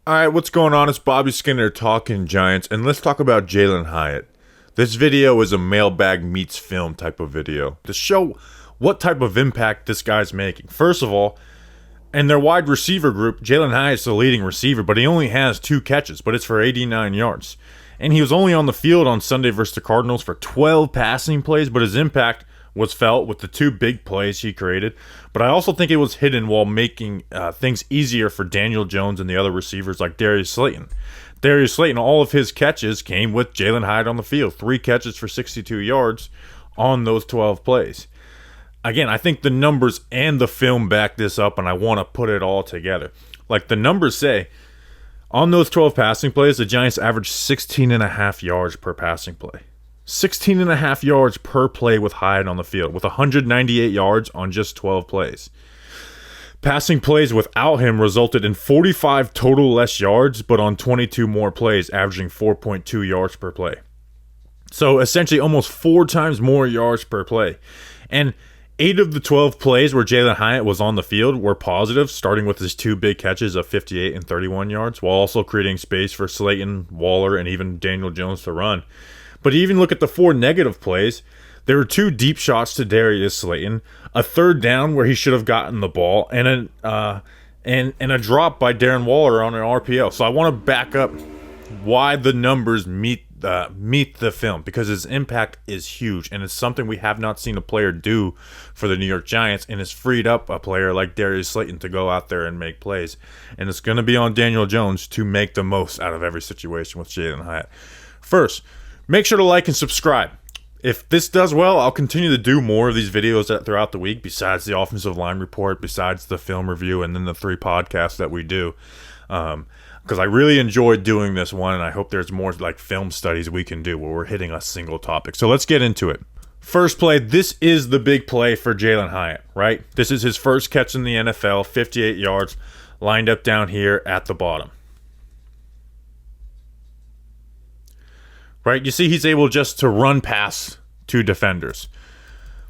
All right, what's going on? It's Bobby Skinner talking Giants, and let's talk about Jalin Hyatt. This video is a mailbag meets film type of video to show what type of impact this guy's making. First of all, in their wide receiver group, Jalin Hyatt's the leading receiver, but he only has 2 catches, but it's for 89 yards. And he was only on the field on Sunday versus the Cardinals for 12 passing plays, but his impact was felt with the 2 big plays he created. But I also think it was hidden while making things easier for Daniel Jones and the other receivers like Darius Slayton. Darius Slayton, all of his catches came with Jalin Hyatt on the field. 3 catches for 62 yards on those 12 plays. Again, I think the numbers and the film back this up, and I want to put it all together. Like the numbers say, on those 12 passing plays, the Giants averaged 16.5 yards per passing play. 16.5 yards per play with Hyatt on the field, with 198 yards on just 12 plays. Passing plays without him resulted in 45 total less yards, but on 22 more plays, averaging 4.2 yards per play. So essentially almost 4 times more yards per play. And 8 of the 12 plays where Jalin Hyatt was on the field were positive, starting with his 2 big catches of 58 and 31 yards, while also creating space for Slayton, Waller, and even Daniel Jones to run. But even look at the 4 negative plays. There were 2 deep shots to Darius Slayton, a 3rd down where he should have gotten the ball, and a drop by Darren Waller on an RPO. So I want to back up why the numbers meet the film, because his impact is huge, and it's something we have not seen a player do for the New York Giants, and it's freed up a player like Darius Slayton to go out there and make plays. And it's going to be on Daniel Jones to make the most out of every situation with Jalin Hyatt. First, make sure to like and subscribe. If this does well, I'll continue to do more of these videos throughout the week, besides the offensive line report, besides the film review, and then the 3 podcasts that we do. Because I really enjoyed doing this one, and I hope there's more like film studies we can do where we're hitting a single topic. So let's get into it. First play, this is the big play for Jalin Hyatt, right? This is his first catch in the NFL, 58 yards, lined up down here at the bottom. Right, you see he's able just to run past 2 defenders.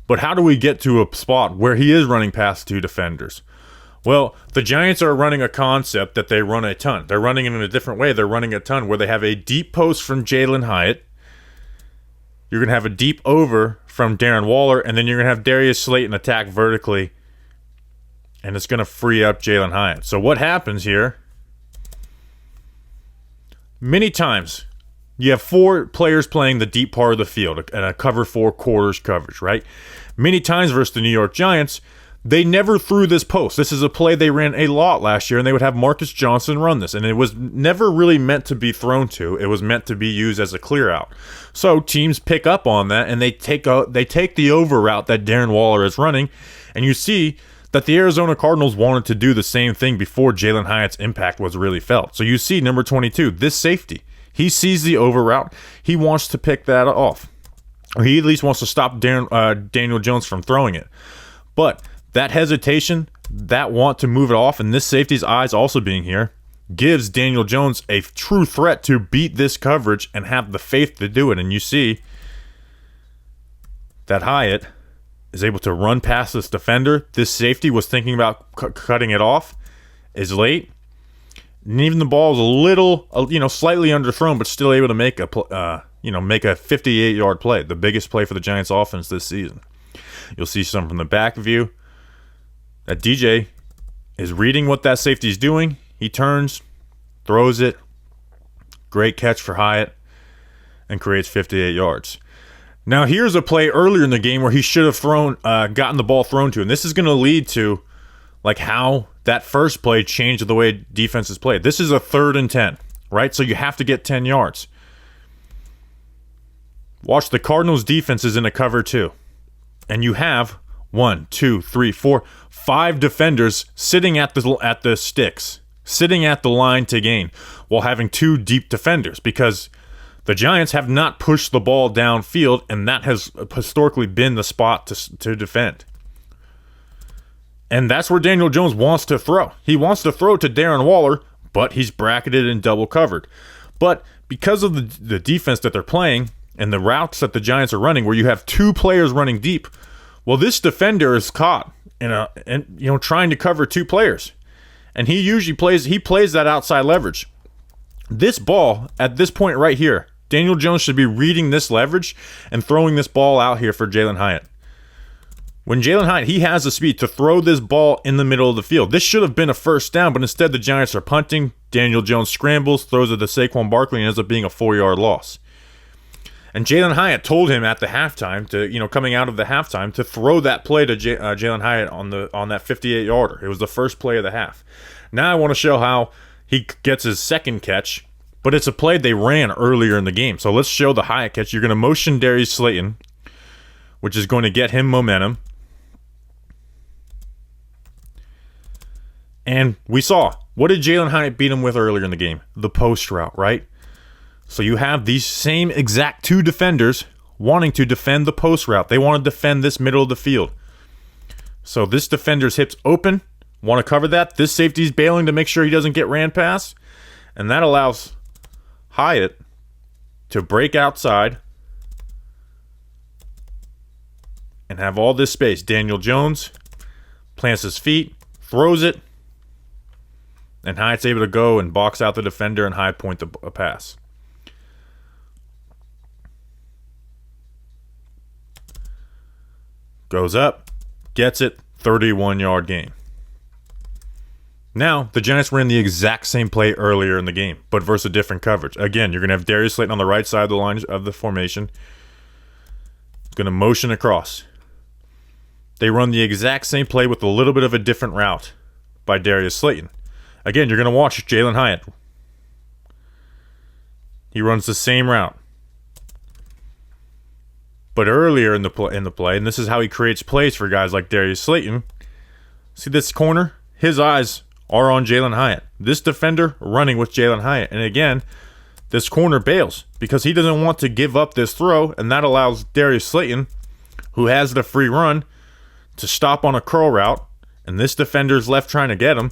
But how do we get to a spot where he is running past 2 defenders? Well, the Giants are running a concept that they run a ton. They're running it in a different way. They're running a ton where they have a deep post from Jalin Hyatt. You're going to have a deep over from Darren Waller, and then you're going to have Darius Slayton attack vertically, and it's going to free up Jalin Hyatt. So what happens here, many times, you have 4 players playing the deep part of the field and a cover 4 quarters coverage, right? Many times versus the New York Giants, they never threw this post. This is a play they ran a lot last year, and they would have Marcus Johnson run this, and it was never really meant to be thrown to. It was meant to be used as a clear out. So teams pick up on that, and they take the over route that Darren Waller is running, and you see that the Arizona Cardinals wanted to do the same thing before Jalin Hyatt's impact was really felt. So you see number 22, this safety. He sees the over route. He wants to pick that off. Or he at least wants to stop Daniel Jones from throwing it. But that hesitation, that want to move it off, and this safety's eyes also being here, gives Daniel Jones a true threat to beat this coverage and have the faith to do it. And you see that Hyatt is able to run past this defender. This safety was thinking about cutting it off, is late. And even the ball is a little, slightly underthrown, but still able to make a 58-yard play, the biggest play for the Giants offense this season. You'll see some from the back view. That DJ is reading what that safety is doing. He turns, throws it. Great catch for Hyatt, and creates 58 yards. Now here's a play earlier in the game where he should have gotten the ball thrown to, and this is going to lead to like how that first play changed the way defenses played. This is a 3rd and 10, right? So you have to get 10 yards. Watch, the Cardinals defense is in a cover 2. And you have 1, 2, 3, 4, 5 defenders sitting at the sticks, sitting at the line to gain, while having 2 deep defenders, because the Giants have not pushed the ball downfield, and that has historically been the spot to defend. And that's where Daniel Jones wants to throw. He wants to throw to Darren Waller, but he's bracketed and double covered. But because of the defense that they're playing and the routes that the Giants are running, where you have 2 players running deep, well, this defender is caught in trying to cover 2 players. And he usually plays that outside leverage. This ball, at this point right here, Daniel Jones should be reading this leverage and throwing this ball out here for Jalin Hyatt. When Jalin Hyatt, he has the speed to throw this ball in the middle of the field. This should have been a first down, but instead the Giants are punting. Daniel Jones scrambles, throws it to Saquon Barkley, and ends up being a 4-yard loss. And Jalin Hyatt told him at the halftime, coming out of the halftime, to throw that play to Jalin Hyatt on that 58-yarder. It was the first play of the half. Now I want to show how he gets his second catch, but it's a play they ran earlier in the game. So let's show the Hyatt catch. You're going to motion Darius Slayton, which is going to get him momentum. And we saw, what did Jalin Hyatt beat him with earlier in the game? The post route, right? So you have these same exact two defenders wanting to defend the post route. They want to defend this middle of the field. So this defender's hips open, want to cover that. This safety's bailing to make sure he doesn't get ran past. And that allows Hyatt to break outside and have all this space. Daniel Jones plants his feet, throws it, and Hyatt's able to go and box out the defender and high point a pass. Goes up, gets it, 31-yard gain. Now, the Giants ran the exact same play earlier in the game, but versus a different coverage. Again, you're going to have Darius Slayton on the right side of the line of the formation. Going to motion across. They run the exact same play with a little bit of a different route by Darius Slayton. Again, you're going to watch Jalin Hyatt. He runs the same route. But earlier in the play, and this is how he creates plays for guys like Darius Slayton. See this corner? His eyes are on Jalin Hyatt. This defender running with Jalin Hyatt. And again, this corner bails because he doesn't want to give up this throw, and that allows Darius Slayton, who has the free run, to stop on a curl route, and this defender's left trying to get him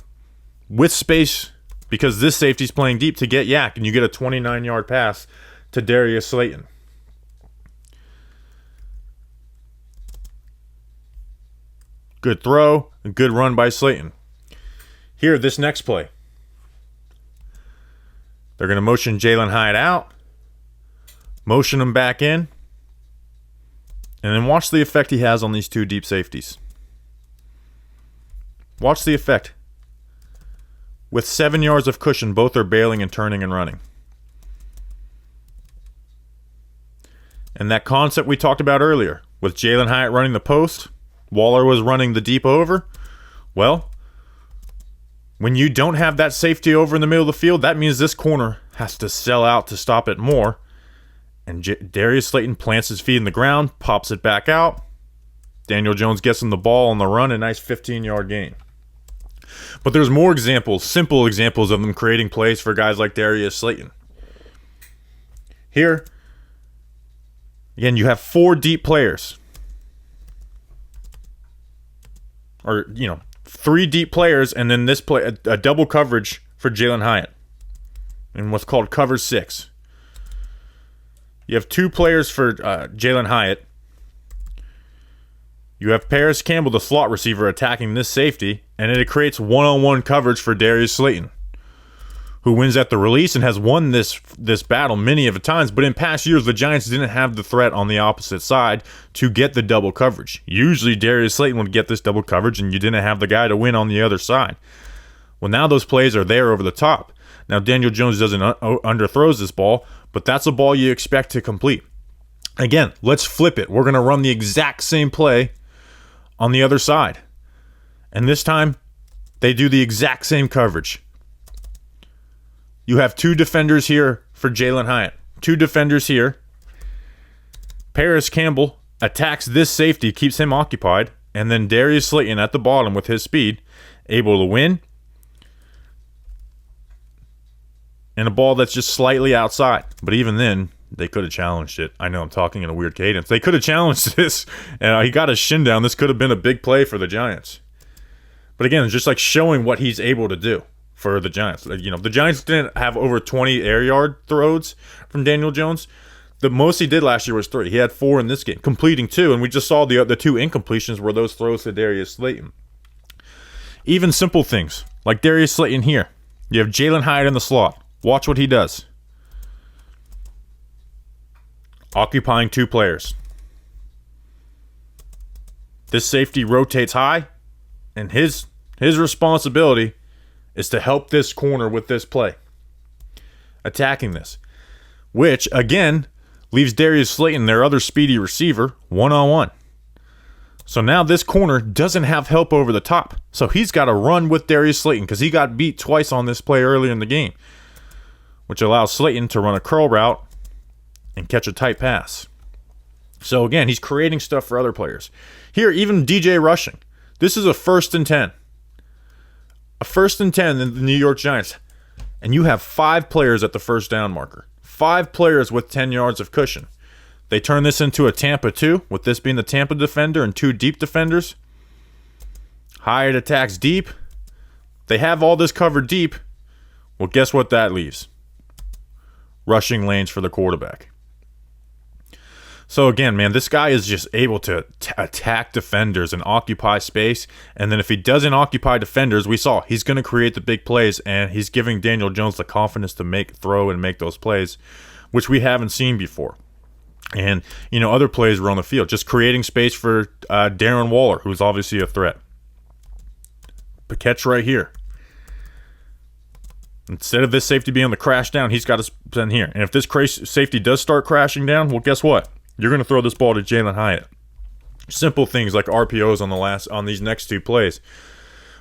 with space because this safety's playing deep to get Yak, and you get a 29-yard pass to Darius Slayton. Good throw, and good run by Slayton. Here, this next play. They're going to motion Jalin Hyatt out, motion him back in, and then watch the effect he has on these two deep safeties. Watch the effect. With 7 yards of cushion, both are bailing and turning and running. And that concept we talked about earlier, with Jalin Hyatt running the post, Waller was running the deep over. Well, when you don't have that safety over in the middle of the field, that means this corner has to sell out to stop it more. And Darius Slayton plants his feet in the ground, pops it back out. Daniel Jones gets him the ball on the run, a nice 15-yard gain. But there's more examples, simple examples of them creating plays for guys like Darius Slayton. Here, again, you have 4 deep players. Or, 3 deep players, and then this play, a double coverage for Jalin Hyatt in what's called cover 6. You have 2 players for Jalin Hyatt. You have Paris Campbell, the slot receiver, attacking this safety, and it creates one-on-one coverage for Darius Slayton, who wins at the release and has won this battle many of the times. But in past years, the Giants didn't have the threat on the opposite side to get the double coverage. Usually, Darius Slayton would get this double coverage, and you didn't have the guy to win on the other side. Well, now those plays are there over the top. Now, Daniel Jones doesn't underthrows this ball, but that's a ball you expect to complete. Again, let's flip it. We're going to run the exact same play on the other side. And this time, they do the exact same coverage. You have 2 defenders here for Jalin Hyatt. 2 defenders here. Paris Campbell attacks this safety, keeps him occupied, and then Darius Slayton at the bottom with his speed, able to win. And a ball that's just slightly outside. But even then, they could have challenged it. I know I'm talking in a weird cadence. They could have challenged this. He got his shin down. This could have been a big play for the Giants. But again, it's just like showing what he's able to do for the Giants. The Giants didn't have over 20 air yard throws from Daniel Jones. The most he did last year was 3. He had 4 in this game, completing 2. And we just saw the 2 incompletions were those throws to Darius Slayton. Even simple things Like Darius Slayton here. You have Jalin Hyatt in the slot. Watch what he does. Occupying 2 players. This safety rotates high, and his responsibility is to help this corner with this play. Attacking this. Which, again, leaves Darius Slayton, their other speedy receiver, one-on-one. So now this corner doesn't have help over the top. So he's got to run with Darius Slayton because he got beat twice on this play earlier in the game, which allows Slayton to run a curl route and catch a tight pass. So again, he's creating stuff for other players. Here, even DJ rushing. This is a 1st and 10. A 1st and 10 in the New York Giants. And you have 5 players at the first down marker. 5 players with 10 yards of cushion. They turn this into a Tampa 2, with this being the Tampa defender and 2 deep defenders. Hyatt attacks deep. They have all this covered deep. Well, guess what that leaves? Rushing lanes for the quarterback. So again, man, this guy is just able to attack defenders and occupy space. And then if he doesn't occupy defenders, we saw he's going to create the big plays, and he's giving Daniel Jones the confidence to throw and make those plays, which we haven't seen before. And, other plays were on the field, just creating space for Darren Waller, who's obviously a threat. But catch right here. Instead of this safety being on the crash down, he's got to spin here. And if this safety does start crashing down, well, guess what? You're going to throw this ball to Jalin Hyatt. Simple things like RPOs on these next 2 plays,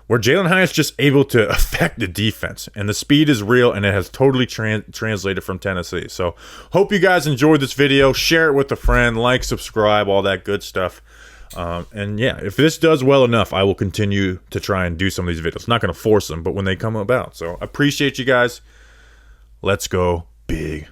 where Jalin Hyatt's just able to affect the defense. And the speed is real, and it has totally translated from Tennessee. So hope you guys enjoyed this video. Share it with a friend. Like, subscribe, all that good stuff. And yeah, if this does well enough, I will continue to try and do some of these videos. Not going to force them, but when they come about. So I appreciate you guys. Let's go big.